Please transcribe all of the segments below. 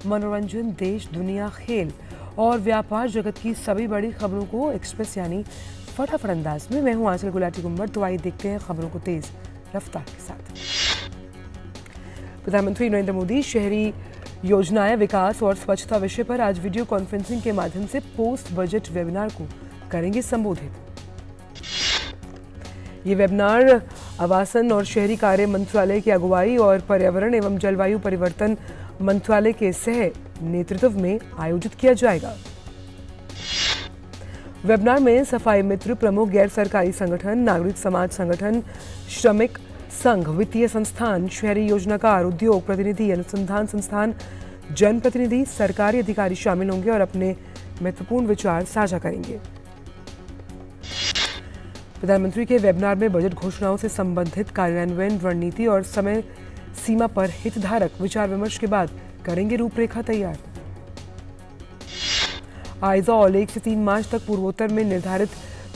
मनोरंजन, देश, दुनिया, खेल और व्यापार जगत की सभी बड़ी खबरों को एक्सप्रेस यानी फटाफट अंदाज में। मैं हूं आंचल गुलाटी गुम्बर। तो आइए देखते हैं खबरों को तेज रफ्तार के साथ। प्रधानमंत्री नरेंद्र मोदी शहरी योजनाएं, विकास और स्वच्छता विषय पर आज वीडियो कॉन्फ्रेंसिंग के माध्यम से पोस्ट बजट वेबिनार को करेंगे संबोधित। ये वेबिनार आवासन और शहरी कार्य मंत्रालय की अगुवाई और पर्यावरण एवं जलवायु परिवर्तन मंत्रालय के सह नेतृत्व में आयोजित किया जाएगा। वेबिनार में सफाई मित्र, प्रमुख गैर सरकारी संगठन, नागरिक समाज संगठन, श्रमिक संघ, वित्तीय संस्थान, शहरी योजनाकार, उद्योग प्रतिनिधि, अनुसंधान संस्थान, जनप्रतिनिधि, सरकारी अधिकारी शामिल होंगे और अपने महत्वपूर्ण विचार साझा करेंगे। प्रधानमंत्री के वेबिनार में बजट घोषणाओं से संबंधित कार्यान्वयन रणनीति और समय सीमा पर हितधारक विचार विमर्श के बाद करेंगे रूपरेखा तैयार। आइजॉल 1 से 3 मार्च तक पूर्वोत्तर में निर्धारित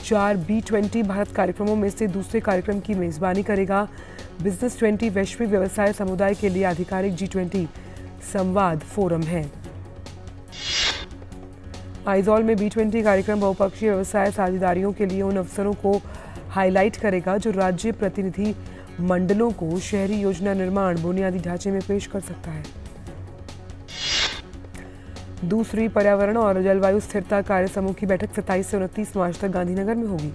4 B20 भारत कार्यक्रमों में से दूसरे कार्यक्रम की मेजबानी करेगा। बिजनेस 20 वैश्विक व्यवसाय समुदाय के लिए आधिकारिक G20 संवाद फोरम है। आइजॉल में B20 कार्यक्रम बहुपक्षीय व्यवसाय साझेदारियों के लिए उन अवसरों को हाईलाइट करेगा जो राज्य प्रतिनिधि मंडलों को शहरी योजना निर्माण बुनियादी ढांचे में पेश कर सकता है। दूसरी पर्यावरण और जलवायु स्थिरता कार्य समूह की बैठक 27 से 29 मार्च तक गांधीनगर में होगी।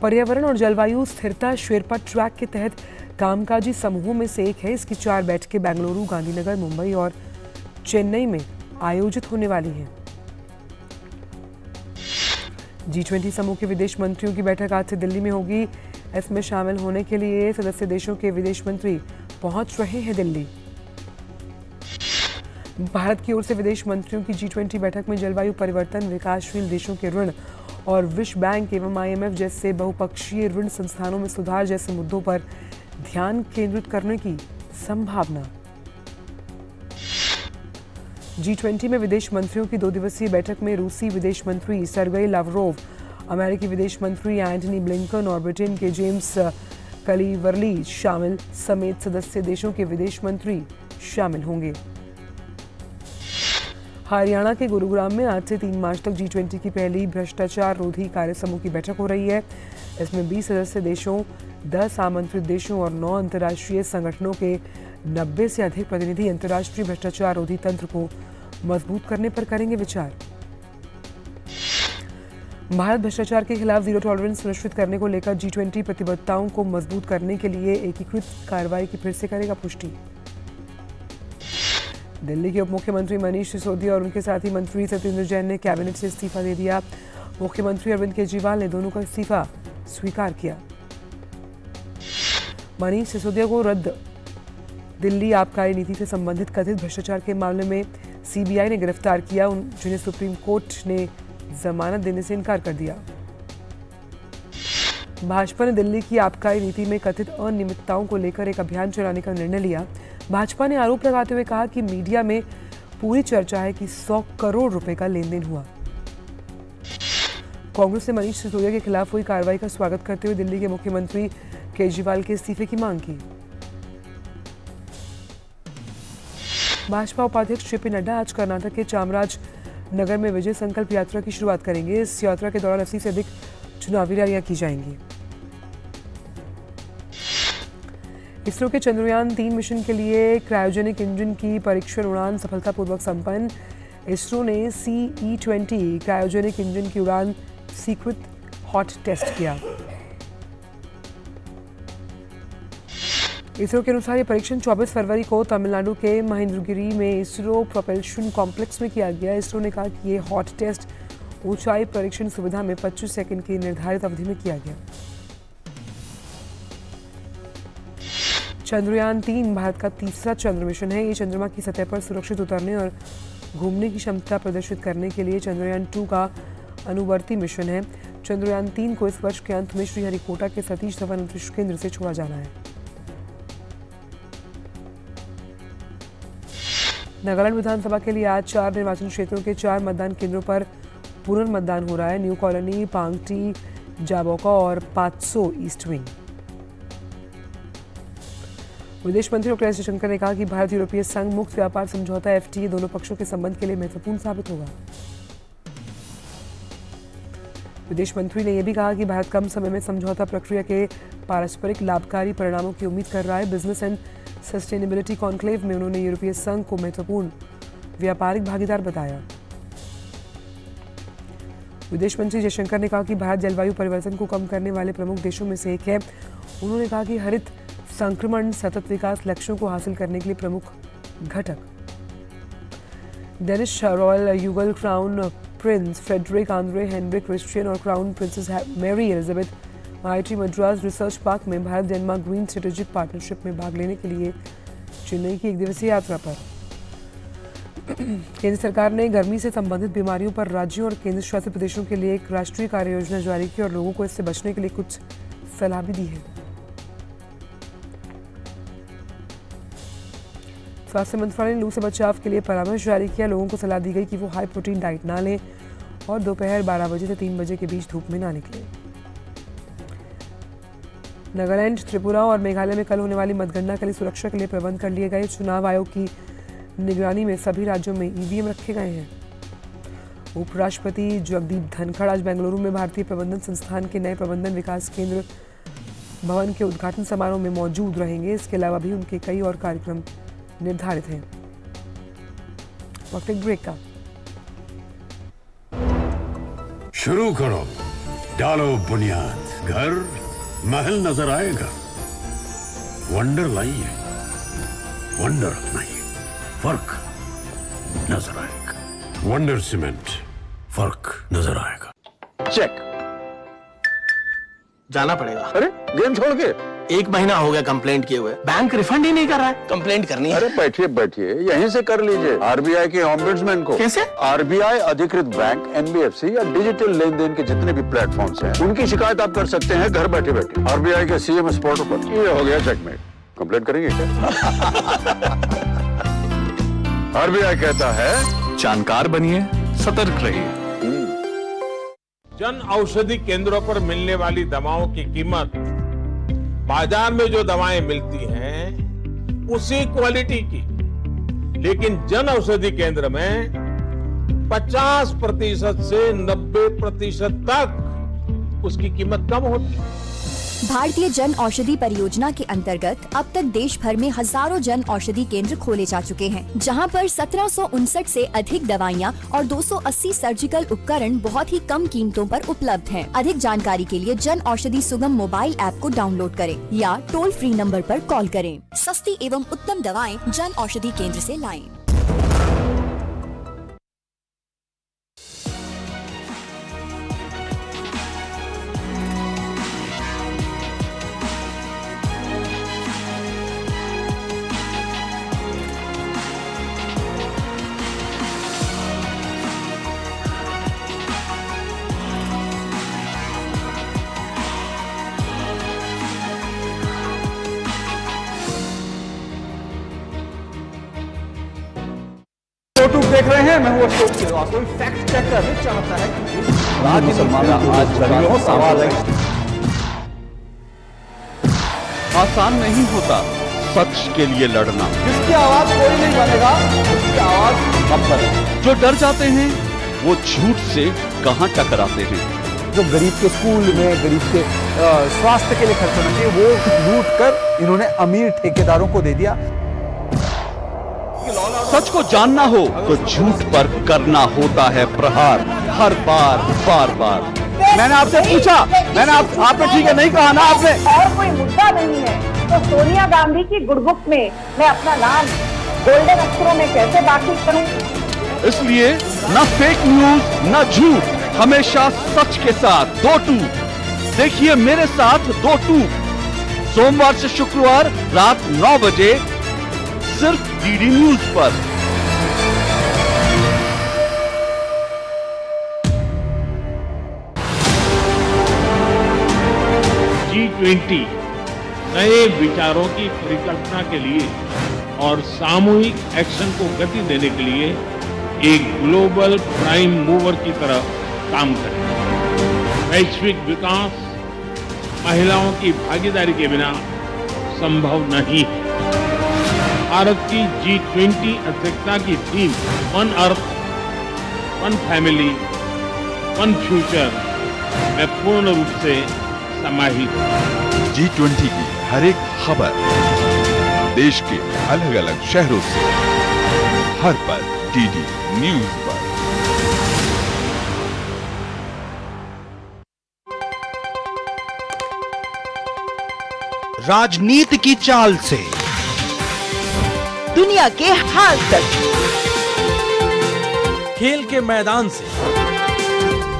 पर्यावरण और जलवायु स्थिरता शेरपा ट्रैक के तहत कामकाजी समूहों में से एक है। इसकी 4 बैठकें बेंगलुरु, गांधीनगर, मुंबई और चेन्नई में आयोजित होने वाली हैं। G20 समूह के विदेश मंत्रियों की बैठक आज से दिल्ली में होगी। इसमें शामिल होने के लिए सदस्य देशों के विदेश मंत्री पहुंच रहे हैं दिल्ली। भारत की ओर से विदेश मंत्रियों की G20 बैठक में जलवायु परिवर्तन, विकासशील देशों के ऋण और विश्व बैंक एवं IMF जैसे बहुपक्षीय ऋण संस्थानों में सुधार जैसे मुद्दों पर ध्यान केंद्रित करने की संभावना। G20 में विदेश मंत्रियों की 2 दिवसीय बैठक में रूसी विदेश मंत्री सर्गेई लावरोव, अमेरिकी विदेश मंत्री एंटनी ब्लिंकन और ब्रिटेन के जेम्स कलीवर्ली शामिल समेत सदस्य देशों के विदेश मंत्री शामिल होंगे। हरियाणा के गुरुग्राम में आज से 3 मार्च तक G20 की पहली भ्रष्टाचार रोधी कार्य समूह की बैठक हो रही है। इसमें 20 सदस्य देशों, 10 आमंत्रित देशों और 9 अंतर्राष्ट्रीय संगठनों के 90 से अधिक प्रतिनिधि अंतर्राष्ट्रीय भ्रष्टाचार रोधी तंत्र को मजबूत करने पर करेंगे विचार। भारत भ्रष्टाचार के खिलाफ जीरो टॉलरेंस सुनिश्चित करने को लेकर G20 प्रतिबद्धताओं को मजबूत करने के लिए एकीकृत कार्रवाई की फिर से करेगा पुष्टि। दिल्ली के उप मुख्यमंत्री मनीष सिसोदिया और उनके साथी मंत्री सत्येंद्र जैन ने कैबिनेट से इस्तीफा दे दिया। मुख्यमंत्री अरविंद केजरीवाल ने दोनों का इस्तीफा स्वीकार किया। मनीष सिसोदिया को रद्द दिल्ली आबकारी नीति से संबंधित कथित भ्रष्टाचार के मामले में CBI ने गिरफ्तार किया, जिन्हें सुप्रीम कोर्ट ने जमानत देने से इनकार कर दिया। भाजपा ने दिल्ली की आबकारी नीति में कथित अनियमितताओं को लेकर एक अभियान चलाने का निर्णय लिया। भाजपा ने आरोप लगाते हुए कहा कि मीडिया में पूरी चर्चा है कि 100 करोड़ रुपए का लेन देन हुआ। कांग्रेस ने मनीष सिसोदिया के खिलाफ हुई कार्रवाई का स्वागत करते हुए दिल्ली के मुख्यमंत्री केजरीवाल के इस्तीफे की मांग की। भाजपा उपाध्यक्ष JP नड्डा आज कर्नाटक के चामराजनगर में विजय संकल्प यात्रा की शुरुआत करेंगे। इस यात्रा के दौरान 80 से अधिक चुनावी रैलियां की जाएंगी। इसरो के चंद्रयान 3 मिशन के लिए क्रायोजेनिक इंजन की परीक्षण उड़ान सफलतापूर्वक संपन्न। इसरो ने CE-20 क्रायोजेनिक इंजन की उड़ान स्वीकृत हॉट टेस्ट किया। इसरो के अनुसार ये परीक्षण 24 फरवरी को तमिलनाडु के महेंद्रगिरी में इसरो प्रोपल्शन कॉम्प्लेक्स में किया गया। इसरो ने कहा कि ये हॉट टेस्ट ऊंचाई परीक्षण सुविधा में 25 सेकंड की निर्धारित अवधि में किया गया। चंद्रयान 3 भारत का तीसरा चंद्र मिशन है। ये चंद्रमा की सतह पर सुरक्षित उतरने और घूमने की क्षमता प्रदर्शित करने के लिए चंद्रयान 2 का अनुवर्ती मिशन है। चंद्रयान 3 को इस वर्ष के अंत में श्रीहरिकोटा के सतीश धवन अंतरिक्ष केंद्र से छोड़ा जाना है। नागालैंड विधानसभा के लिए आज 4 निर्वाचन क्षेत्रों के 4 मतदान केंद्रों पर पुनर्मतदान हो रहा है। न्यू कॉलोनी, पांगटी, जाबोका और पात्सो ईस्ट विंग। विदेश मंत्री डॉक्टर एस जयशंकर ने कहा कि भारत यूरोपीय संघ मुक्त व्यापार समझौता FTA दोनों पक्षों के संबंध के लिए महत्वपूर्ण साबित होगा। विदेश मंत्री ने यह भी कहा कि भारत कम समय में समझौता प्रक्रिया के पारस्परिक लाभकारी परिणामों की उम्मीद कर रहा है। बिजनेस एंड सस्टेनेबिलिटी कॉन्क्लेव में उन्होंने यूरोपीय संघ को महत्वपूर्ण व्यापारिक भागीदार बताया। विदेश मंत्री जयशंकर ने कहा कि भारत जलवायु परिवर्तन को कम करने वाले प्रमुख देशों में से एक है। उन्होंने कहा कि हरित संक्रमण सतत विकास लक्ष्यों को हासिल करने के लिए प्रमुख घटक डेनिश रॉयल युगल crown prince Frederik Andre Henrik Christian और crown princess Mary Elizabeth IIT Madras research park में Bharat Denmark green strategic partnership में भाग लेने के लिए चेन्नई की 1 दिवसीय यात्रा पर। केंद्र सरकार ने गर्मी से संबंधित बीमारियों पर राज्यों और केंद्र शासित प्रदेशों के लिए एक राष्ट्रीय कार्य योजना जारी की और लोगों को इससे बचने के लिए कुछ सलाह भी दी है। स्वास्थ्य मंत्रालय ने लू से बचाव के लिए परामर्श जारी किया। लोगों को सलाह दी गई कि वो हाई प्रोटीन डाइट ना लें और दोपहर 12 बजे से 3 बजे के बीच धूप में ना निकलें। नागालैंड, त्रिपुरा और मेघालय में कल होने वाली मतगणना के लिए सुरक्षा के लिए प्रबंध कर लिए गए। चुनाव आयोग की निगरानी में सभी राज्यों में EVM रखे गए हैं। उपराष्ट्रपति जगदीप धनखड़ आज बेंगलुरु में भारतीय प्रबंधन संस्थान के नए प्रबंधन विकास केंद्र भवन के उद्घाटन समारोह में मौजूद रहेंगे। इसके अलावा भी उनके कई और कार्यक्रम निर्धारित हैं। वक्त एक ब्रेक का। शुरू करो, डालो बुनियाद, घर महल नजर आएगा। वंडर लाइए, वंडर नहीं, फर्क नजर आएगा। वंडर सीमेंट, फर्क नजर आएगा। चेक। जाना पड़ेगा। अरे गेम छोड़ के 1 महीना हो गया कंप्लेंट किए हुए, बैंक रिफंड ही नहीं कर रहा है। कंप्लेंट करनी है। अरे बैठिए बैठिए, यहीं से कर लीजिए RBI के ऑम्बुड्समैन को। कैसे? RBI अधिकृत बैंक, NBFC या डिजिटल लेन देन के जितने भी प्लेटफॉर्म्स हैं, उनकी शिकायत आप कर सकते हैं घर बैठे बैठे। RBI के CMS पोर्टल पर। ये हो गया चेकमेट। कंप्लेंट करेंगे क्या? RBI कहता है जानकार बनिए, सतर्क रहिए। जन औषधि केंद्रों पर मिलने वाली दवाओं की कीमत बाजार में जो दवाएं मिलती हैं उसी क्वालिटी की, लेकिन जन औषधि केंद्र में 50% से 90% तक उसकी कीमत कम होती है। भारतीय जन औषधि परियोजना के अंतर्गत अब तक देश भर में हजारों जन औषधि केंद्र खोले जा चुके हैं, जहां पर 1759 से अधिक दवाइयां और 280 सर्जिकल उपकरण बहुत ही कम कीमतों पर उपलब्ध हैं। अधिक जानकारी के लिए जन औषधि सुगम मोबाइल ऐप को डाउनलोड करें या टोल फ्री नंबर पर कॉल करें। सस्ती एवं उत्तम दवाएं जन औषधि केंद्र से लाएं। यूट्यूब देख रहे हैं, मैं हूं अशोक श्रीवास्तव। कोई फैक्ट चेकर नहीं चाहता है कि राज्य मुसलमान आज सदियों सवाल है। आसान नहीं होता सच के लिए लड़ना। जिसकी आवाज कोई नहीं बनेगा, उसकी आवाज हम बनेंगे। जो डर जाते हैं वो झूठ से कहां टकराते हैं। जो गरीब के स्कूल में, गरीब के स्वास्थ्य के लिए खर्च होना चाहिए, वो लूट कर इन्होंने अमीर ठेकेदारों को दे दिया। सच को जानना हो तो झूठ पर करना होता है प्रहार, हर बार बार बार। मैंने आपसे पूछा, आपने ठीक है नहीं कहा ना आपने। और कोई मुद्दा नहीं है तो सोनिया गांधी की गुडबुक में मैं अपना नाम गोल्डन अक्षरों में कैसे दाखिल करूं? इसलिए न फेक न्यूज न झूठ, हमेशा सच के साथ 2-2। देखिए मेरे साथ 2-2 सोमवार से शुक्रवार रात 9 बजे सिर्फ DD न्यूज पर। G20 नए विचारों की परिकल्पना के लिए और सामूहिक एक्शन को गति देने के लिए एक ग्लोबल प्राइम मूवर की तरह काम करें। वैश्विक विकास महिलाओं की भागीदारी के बिना संभव नहीं है। भारत की G20 अध्यक्षता की theme one earth, one family, one future में पूर्ण रूप से समाहित है। G20 की हर एक खबर देश के अलग अलग शहरों से हर पल DD न्यूज पर। राजनीति की चाल से दुनिया के हाल तक, खेल के मैदान से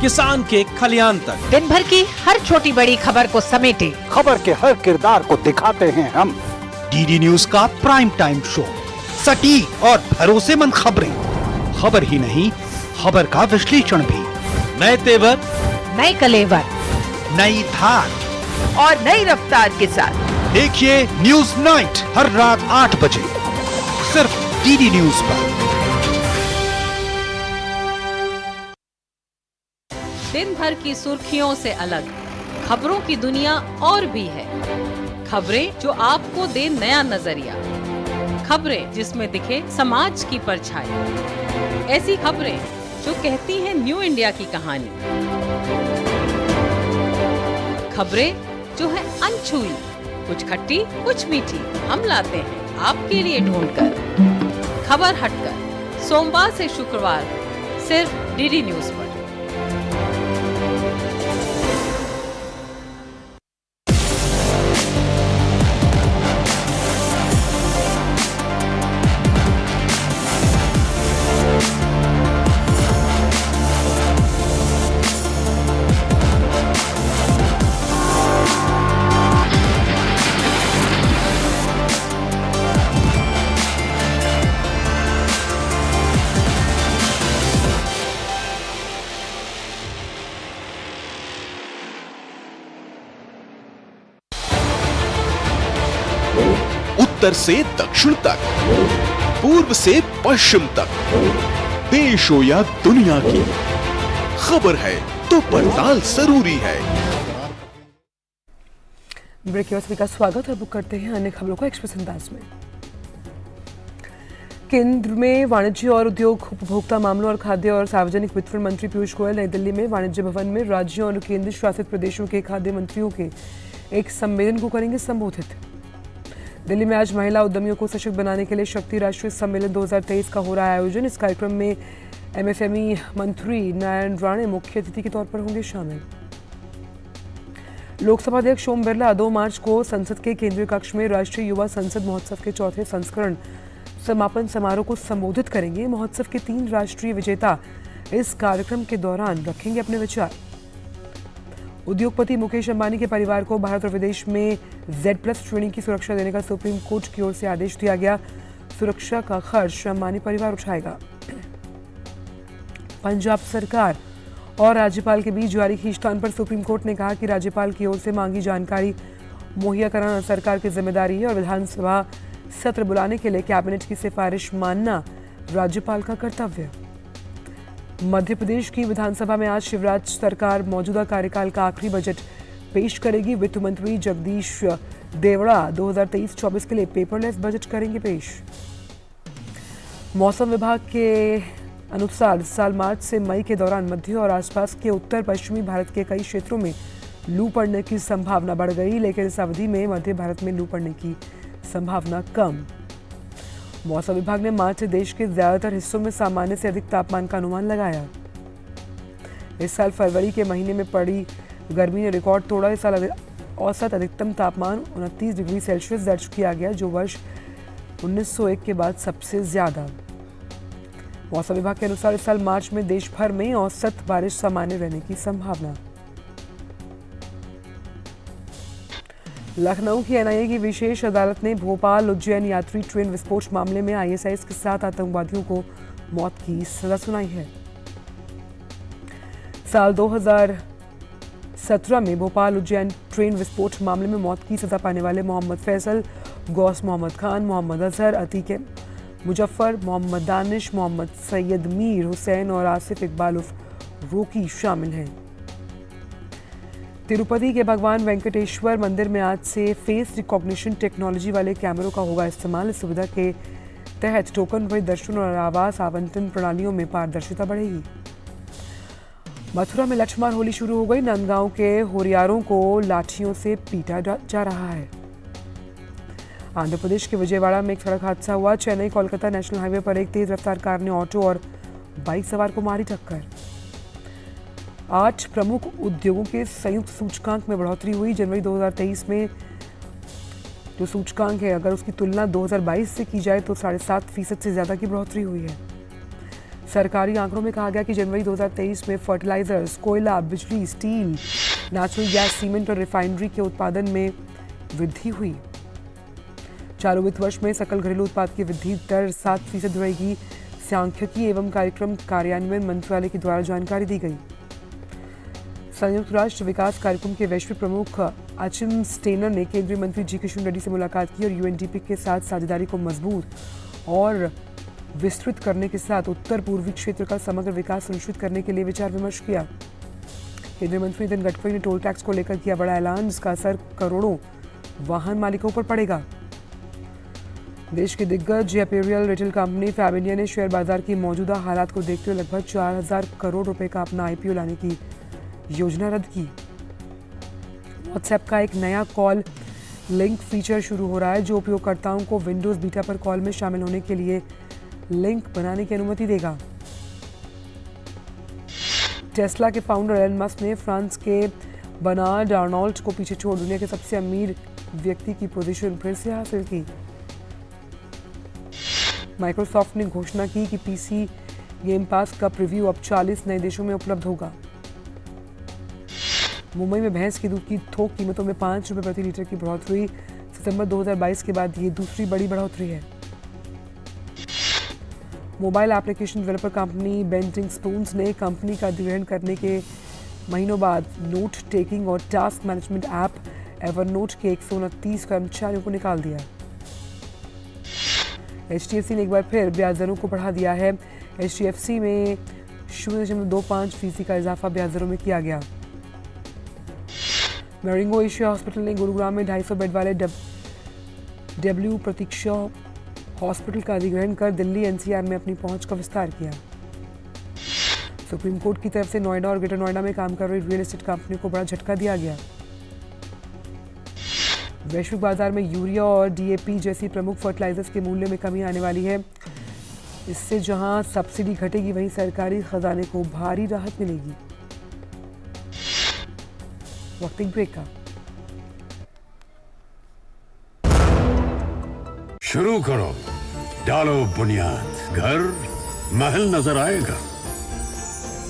किसान के खलियान तक, दिन भर की हर छोटी बड़ी खबर को समेटे खबर के हर किरदार को दिखाते हैं हम। डीडी न्यूज का प्राइम टाइम शो, सटीक और भरोसेमंद खबरें, खबर ही नहीं खबर का विश्लेषण भी, नए तेवर, नए कलेवर, नई धार और नई रफ्तार के साथ देखिए न्यूज नाइट हर रात 8 बजे सिर्फ डीडी न्यूज पर। दिन भर की सुर्खियों से अलग खबरों की दुनिया और भी है। खबरें जो आपको दे नया नजरिया, खबरें जिसमें दिखे समाज की परछाई, ऐसी खबरें जो कहती हैं न्यू इंडिया की कहानी, खबरें जो है अनछुई, कुछ खट्टी कुछ मीठी, हम लाते हैं आपके लिए ढूंढकर खबर हटकर, सोमवार से शुक्रवार सिर्फ डीडी न्यूज पर। उत्तर से दक्षिण तक, पूर्व से पश्चिम तक, देश हो या दुनिया की खबर है तो पड़ताल जरूरी है। ब्रेक के बाद का स्वागत है। बुक करते हैं अन्य खबरों को एक्सप्रेस अंदाज में। केंद्र में वाणिज्य और उद्योग, उपभोक्ता मामलों और खाद्य और सार्वजनिक वितरण मंत्री पीयूष गोयल नई दिल्ली में वाणिज्य भवन में राज्यों और केंद्र शासित प्रदेशों के खाद्य मंत्रियों के एक सम्मेलन को करेंगे संबोधित। दिल्ली में आज महिला उद्यमियों को सशक्त बनाने के लिए शक्ति राष्ट्रीय सम्मेलन 2023 का हो रहा है आयोजन। इस कार्यक्रम में एमएसएमई मंत्री नारायण राणे मुख्य अतिथि के तौर पर होंगे शामिल। लोकसभा अध्यक्ष ओम बिरला 2 मार्च को संसद के केंद्रीय कक्ष में राष्ट्रीय युवा संसद महोत्सव के 4थे संस्करण समापन समारोह को संबोधित करेंगे। महोत्सव के 3 राष्ट्रीय विजेता इस कार्यक्रम के दौरान रखेंगे अपने विचार। उद्योगपति मुकेश अंबानी के परिवार को भारत और विदेश में Z+ श्रेणी की सुरक्षा देने का सुप्रीम कोर्ट की ओर से आदेश दिया गया। सुरक्षा का खर्च अंबानी परिवार उठाएगा। पंजाब सरकार और राज्यपाल के बीच जारी खींचतान पर सुप्रीम कोर्ट ने कहा कि राज्यपाल की ओर से मांगी जानकारी मुहैया कराना सरकार की जिम्मेदारी है और विधानसभा सत्र बुलाने के लिए कैबिनेट की सिफारिश मानना राज्यपाल का कर्तव्य। मध्य प्रदेश की विधानसभा में आज शिवराज सरकार मौजूदा कार्यकाल का आखिरी बजट पेश करेगी। वित्त मंत्री जगदीश देवड़ा 2023-24 के लिए पेपरलेस बजट करेंगे पेश। मौसम विभाग के अनुसार इस साल मार्च से मई के दौरान मध्य और आसपास के उत्तर पश्चिमी भारत के कई क्षेत्रों में लू पड़ने की संभावना बढ़ गई, लेकिन इस अवधि में मध्य भारत में लू पड़ने की संभावना कम। मौसम विभाग ने मार्च से देश के ज्यादातर हिस्सों में सामान्य से अधिक तापमान का अनुमान लगाया। इस साल फरवरी के महीने में पड़ी गर्मी ने रिकॉर्ड तोड़ा। इस साल औसत अधिकतम तापमान 29 डिग्री सेल्सियस दर्ज किया गया, जो वर्ष 1901 के बाद सबसे ज्यादा। मौसम विभाग के अनुसार इस साल मार्च में देश भर में औसत बारिश सामान्य रहने की संभावना। लखनऊ की एनआईए की विशेष अदालत ने भोपाल उज्जैन यात्री ट्रेन विस्फोट मामले में आईएसआईएस के 7 आतंकवादियों को मौत की सजा सुनाई है। साल 2017 में भोपाल उज्जैन ट्रेन विस्फोट मामले में मौत की सजा पाने वाले मोहम्मद फैसल, गौस मोहम्मद खान, मोहम्मद अजहर, अतीक मुजफ्फर, मोहम्मद दानिश, मोहम्मद सैयद मीर हुसैन और आसिफ इकबाल उर्फ रोकी शामिल हैं। तिरुपति के भगवान वेंकटेश्वर मंदिर में आज से फेस रिकॉग्निशन टेक्नोलॉजी वाले कैमरों का होगा इस्तेमाल। इस सुविधा के तहत टोकन वही दर्शन और आवास आवंटन प्रणालियों में पारदर्शिता बढ़ेगी। मथुरा में लठमार होली शुरू हो गई। नंदगांव के होरियारों को लाठियों से पीटा जा रहा है। आंध्र प्रदेश के विजयवाड़ा में एक सड़क हादसा हुआ। चेन्नई कोलकाता नेशनल हाईवे पर एक तेज रफ्तार कार ने ऑटो और बाइक सवार को मारी टक्कर। 8 प्रमुख उद्योगों के संयुक्त सूचकांक में बढ़ोतरी हुई। जनवरी 2023 में जो सूचकांक है, अगर उसकी तुलना 2022 से की जाए तो 7.5% से ज्यादा की बढ़ोतरी हुई है। सरकारी आंकड़ों में कहा गया कि जनवरी 2023 में फर्टिलाइजर्स, कोयला, बिजली, स्टील, नेचुरल गैस, सीमेंट और रिफाइनरी के उत्पादन में वृद्धि हुई। चालू वित्त वर्ष में सकल घरेलू उत्पाद की वृद्धि दर 7% रहेगी। सांख्यिकी एवं कार्यक्रम कार्यान्वयन मंत्रालय के द्वारा जानकारी दी गई। संयुक्त राष्ट्र विकास कार्यक्रम के वैश्विक प्रमुख अचिम स्टेनर ने केंद्रीय मंत्री जी किशन रेड्डी से मुलाकात की और यूएनडीपी के साथ साझेदारी को मजबूत और विस्तृत करने के साथ उत्तर पूर्वी क्षेत्र का समग्र विकास सुनिश्चित करने के लिए विचार विमर्श किया। केंद्रीय मंत्री नितिन गडकरी ने टोल टैक्स को लेकर किया बड़ा ऐलान, जिसका असर करोड़ों वाहन मालिकों पर पड़ेगा। देश की दिग्गज apparel retail company Fab India ने शेयर बाजार की मौजूदा हालात को देखते हुए लगभग 4000 करोड़ रुपए का अपना आईपीओ लाने की योजना रद्द की। व्हाट्सएप का एक नया कॉल लिंक फीचर शुरू हो रहा है, जो उपयोगकर्ताओं को विंडोज बीटा पर कॉल में शामिल होने के लिए लिंक बनाने की अनुमति देगा। टेस्ला के फाउंडर एलन मस्क ने फ्रांस के बर्नार्ड आर्नोल्ट को पीछे छोड़ दुनिया के सबसे अमीर व्यक्ति की पोजीशन फिर से हासिल की। माइक्रोसॉफ्ट ने घोषणा की कि पीसी गेम पास का प्रीव्यू अब 40 नए देशों में उपलब्ध होगा। मुंबई में भैंस के दूध की थोक कीमतों में 5 रुपए प्रति लीटर की बढ़ोतरी। सितंबर 2022 के बाद ये दूसरी बड़ी बढ़ोतरी है। Mobile application developer company Bending Spoons ने कंपनी का अधिग्रहण करने के महीनों बाद नोट टेकिंग और टास्क मैनेजमेंट ऐप एवरनोट के 129 कर्मचारियों को निकाल दिया। एचडीएफसी ने एक बार फिर ब्याज दरों को बढ़ा दिया है। एचडीएफसी में 0.25% का इजाफा ब्याज दरों में किया गया। मैरिंगो एशिया हॉस्पिटल ने गुरुग्राम में 250 बेड वाले डब्ल्यू प्रतीक्षा हॉस्पिटल का अधिग्रहण कर दिल्ली एनसीआर में अपनी पहुंच का विस्तार किया। सुप्रीम कोर्ट की तरफ से नोएडा और ग्रेटर नोएडा में काम कर रही रियल एस्टेट कंपनी को बड़ा झटका दिया गया। वैश्विक बाजार में यूरिया और डीएपी जैसी प्रमुख फर्टिलाइजर्स के मूल्य में कमी आने वाली है। इससे जहां सब्सिडी घटेगी, वहीं सरकारी खजाने को भारी राहत मिलेगी। वक्त एक ब्रेक का। शुरू करो, डालो बुनियाद, घर महल नजर आएगा।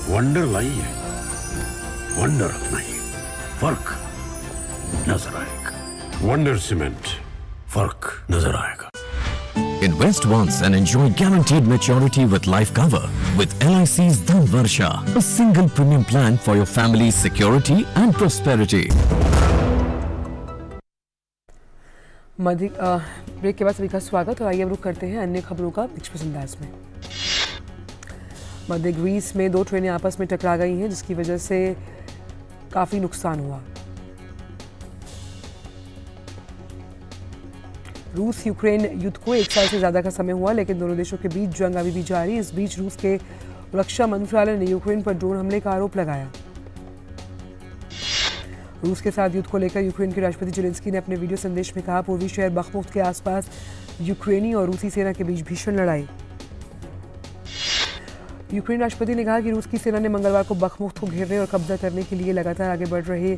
वंडर लाइए, वंडर अपनाइए, फर्क नजर आएगा। वंडर सीमेंट, फर्क नजर आएगा। Invest once and enjoy guaranteed maturity with life cover with LIC's Dhan Varsha, a single premium plan for your family's security and prosperity. Break के बाद सभी का स्वागत और आइए अब रुक करते हैं अन्य खबरों का एक्सप्रेस अंदाज में। मध्य ग्रीस में 2 ट्रेनें आपस में टकरा गई हैं, जिसकी वजह से काफी नुकसान हुआ। रूस यूक्रेन युद्ध को 1 साल से ज्यादा का समय हुआ, लेकिन दोनों देशों के बीच जंग अभी भी जारी। इस बीच रूस के रक्षा मंत्रालय ने यूक्रेन पर ड्रोन हमले का आरोप लगाया। रूस के साथ युद्ध को लेकर यूक्रेन के राष्ट्रपति जेलेंस्की ने अपने वीडियो संदेश में कहा, पूर्वी शहर बखमुख के आसपास यूक्रेनी और रूसी सेना के बीच भीषण लड़ाई। यूक्रेन राष्ट्रपति ने कहा कि रूस की सेना ने मंगलवार को बखमुख को घेरने और कब्जा करने के लिए लगातार आगे बढ़ रहे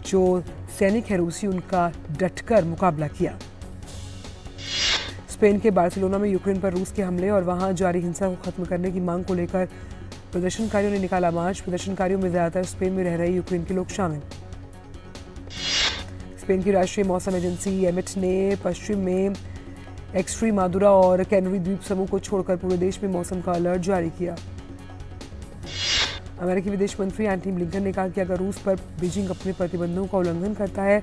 जो सैनिक है रूसी, उनका डटकर मुकाबला किया। स्पेन के बार्सिलोना में यूक्रेन पर रूस के हमले और वहां जारी हिंसा को खत्म करने की मांग को लेकर प्रदर्शनकारियों ने निकाला मार्च। प्रदर्शनकारियों में ज्यादातर स्पेन में रह रहे यूक्रेन के लोग शामिल। स्पेन की राष्ट्रीय मौसम एजेंसी एमिट ने पश्चिम में एक्सट्रीमादुरा और कैनरी द्वीप समूह को छोड़कर पूरे देश में मौसम का अलर्ट जारी किया। अमेरिकी विदेश मंत्री एंटनी ब्लिंकन ने कहा कि अगर रूस पर बीजिंग अपने प्रतिबंधों का उल्लंघन करता है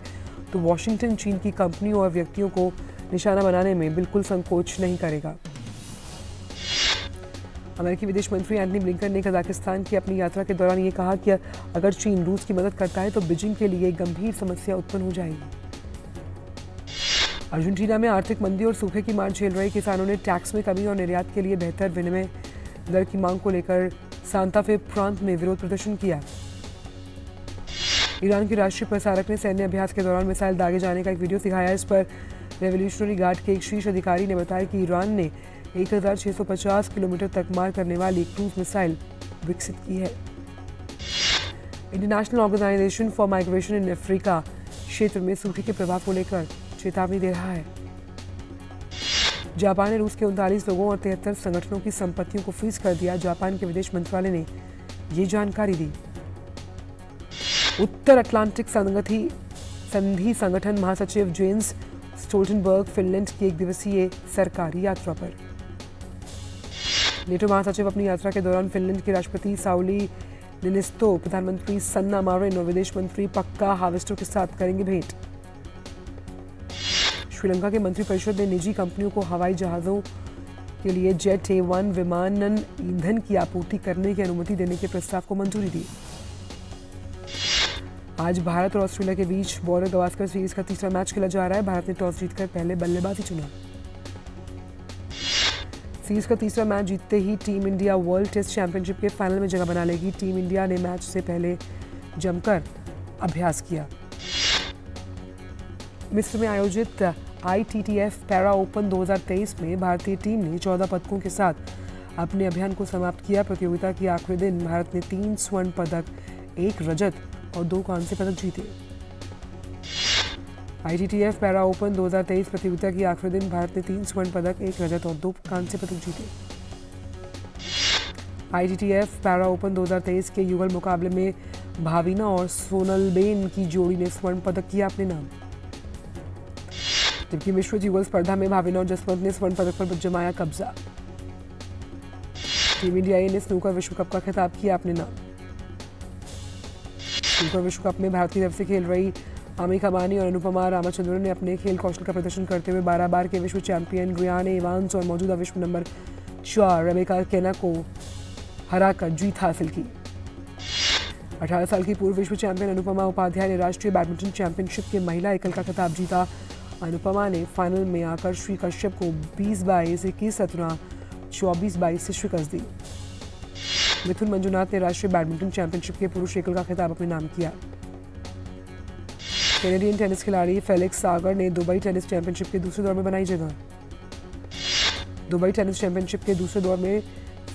तो वॉशिंगटन चीन की कंपनियों और व्यक्तियों को निशाना बनाने में बिल्कुल संकोच नहीं करेगा। अमेरिकी विदेश मंत्री एंटनी ब्लिंकन ने कजाकिस्तान की अपनी यात्रा के दौरान ये कहा कि अगर चीन रूस की मदद करता है तो बीजिंग के लिए गंभीर समस्या उत्पन्न हो जाएगी। अर्जेंटीना में आर्थिक मंदी और सूखे की मार झेल रहे किसानों ने टैक्स में कमी और निर्यात के लिए बेहतर विनिमय दर की मांग को लेकर सांता फे प्रांत में विरोध प्रदर्शन किया। ईरान के राष्ट्रीय प्रसारक ने सैन्य अभ्यास के दौरान मिसाइल दागे जाने का एक वीडियो दिखाया। इस पर रेवोल्यूशनरी गार्ड के एक शीर्ष अधिकारी ने बताया कि ईरान ने 1650 किलोमीटर तक मार करने वाली क्रूज मिसाइल विकसित की है। International organization for migration in Africa क्षेत्र में सूखे के प्रभाव को लेकर चेतावनी दे रहा है। जापान ने रूस के 39 लोगों और 73 संगठनों की संपत्तियों को फ्रीज कर दिया। जापान के विदेश मंत्रालय ने ये जानकारी दी। उत्तर अटलांटिक संधि संगठन महासचिव जेन्स स्टोल्टनबर्ग फिनलैंड की 1 दिवसीय सरकारी यात्रा पर। नेटो महासचिव अपनी यात्रा के दौरान फिनलैंड के राष्ट्रपति साउली निनिस्तो, प्रधानमंत्री सन्ना मारिन और विदेश मंत्री पक्का हाविस्टो के साथ करेंगे भेंट। श्रीलंका के मंत्रिपरिषद ने निजी कंपनियों को हवाई जहाजों के लिए जेट A1 विमानन ईंधन की आपूर्ति करने की अनुमति देने के प्रस्ताव को मंजूरी दी। आज भारत और ऑस्ट्रेलिया के बीच बॉर्डर गवास्कर सीरीज का तीसरा मैच खेला जा रहा है। भारत ने टॉस जीतकर पहले बल्लेबाजी चुना। सीरीज का तीसरा मैच जीतते ही team India world test championship के फाइनल में जगह बना लेगी। टीम इंडिया ने मैच से पहले जमकर अभ्यास किया। मिस्र में आयोजित ITTF पैरा ओपन 2023 में भारतीय टीम ने 14 पदकों के साथ अपने अभियान को समाप्त किया। प्रतियोगिता के आखिरी दिन भारत ने 3 स्वर्ण पदक, 1 रजत और 2 कांस्य पदक जीते। ITTF पैरा ओपन 2023 प्रतियोगिता के आखिरी दिन भारत ने 3 स्वर्ण पदक, 1 रजत और 2 कांस्य पदक जीते। ITTF पैरा ओपन 2023 के युगल मुकाबले में भाविना और सोनलबेन की जोड़ी ने स्वर्ण पदक किया अपने नाम, जबकि मिश्र युगल स्पर्धा में भाविना और जसवंत ने स्वर्ण पदक पर जमाया कब्जा। टीम इंडिया ने स्नूकर विश्व कप का खिताब किया अपने नाम। स्नूकर विश्व कप में भारत की तरफ से खेल रही आमिका मानी और अनुपमा रामचंद्रन ने अपने खेल कौशल का प्रदर्शन करते हुए 12 बार के विश्व चैंपियन ग्रियाने इवांस और मौजूदा विश्व नंबर 4 रेबेका केना को हराकर जीत हासिल की। 18 साल की पूर्व विश्व चैंपियन अनुपमा उपाध्याय ने राष्ट्रीय बैडमिंटन चैंपियनशिप के महिला एकल का खिताब जीता। अनुपमा ने फाइनल में आकर श्री कश्यप को 20-22, 21-17, 24-22 से शिकस्त दी। मिथुन मंजुनाथ ने राष्ट्रीय बैडमिंटन चैंपियनशिप के पुरुष एकल का खिताब अपने नाम किया। कैनेडियन टेनिस खिलाड़ी फेलिक्स सागर ने दुबई टेनिस चैंपियनशिप के दूसरे दौर में बनाई जगह। दुबई टेनिस चैंपियनशिप के दूसरे दौर में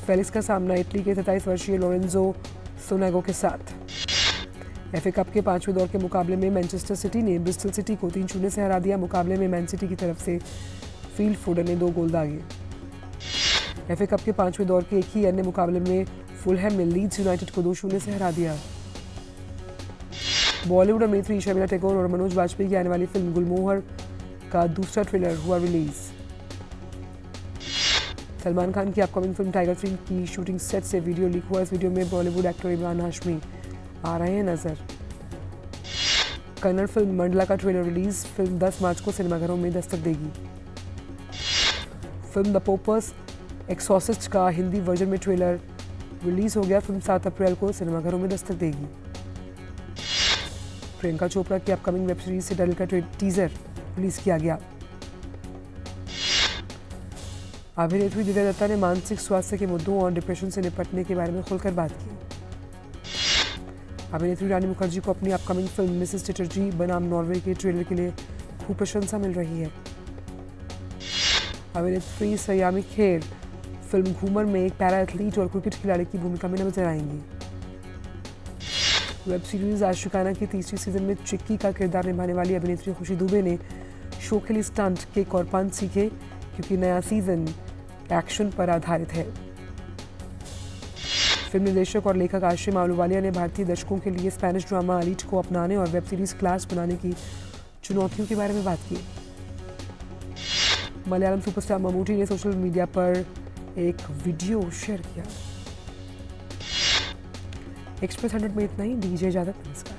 फेलिक्स का सामना इटली के 27 वर्षीय लोरेंजो सोनेगो के साथ। FA कप के 5वें दौर के मुकाबले में मैनचेस्टर सिटी ने ब्रिस्टल सिटी को 3-0 से हरा दिया। मुकाबले में मैन सिटी की तरफ से फील्ड फोर्डन ने 2 गोल दागे। FA कप के 5वें दौर के एक ही अन्य मुकाबले में फुलहैम ने लीड्स यूनाइटेड को 2-0 से हरा दिया। बॉलीवुड अभिनेत्री शर्मिला टैगोर और मनोज वाजपेयी की आने वाली फिल्म गुलमोहर का दूसरा ट्रेलर हुआ रिलीज। सलमान खान की अपकमिंग फिल्म टाइगर 3 की शूटिंग सेट से वीडियो लीक हुआ। इस वीडियो में बॉलीवुड एक्टर इमरान हाशमी आ रहे हैं नजर। कन्नड़ फिल्म मंडला का ट्रेलर रिलीज। फिल्म 10 मार्च को सिनेमाघरों में दस्तक देगी। फिल्म द पोपर्स एक्सॉर्सिस्ट का हिंदी वर्जन में ट्रेलर रिलीज हो गया। फिल्म 7 अप्रैल को सिनेमाघरों में दस्तक देगी। प्रियंका चोपड़ा की अपकमिंग वेब सीरीज से डल का टीजर रिलीज किया गया। अभिनेत्री दिव्या दत्ता ने मानसिक स्वास्थ्य के मुद्दों और डिप्रेशन से निपटने के बारे में खुलकर बात की। अभिनेत्री रानी मुखर्जी को अपनी अपकमिंग फिल्म मिसेस चटर्जी बनाम नॉर्वे के ट्रेलर के लिए खूब प्रशंसा मिल रही है। अभिनेत्री सयामी खेर फिल्म घूमर में एक पैरा एथलीट और क्रिकेट खिलाड़ी की भूमिका में नजर आएंगी। वेब सीरीज आशिकाना की तीसरी सीजन में चिक्की का किरदार निभाने वाली अभिनेत्री खुशी दुबे ने शो के लिए स्टंट किक और पंच सीखे, क्योंकि नया सीजन एक्शन पर आधारित है। फिल्म निर्देशक और लेखक आशिम आलूवालिया ने भारतीय दर्शकों के लिए स्पेनिश ड्रामा एलीट को अपनाने और वेब सीरीज क्लास बनाने की चुनौतियों के बारे में बात की। मलयालम सुपरस्टार ममूटी ने सोशल मीडिया पर एक वीडियो शेयर किया। एक्सप्रेस 100 में इतना ही। दीजिए इजाजत। नमस्कार।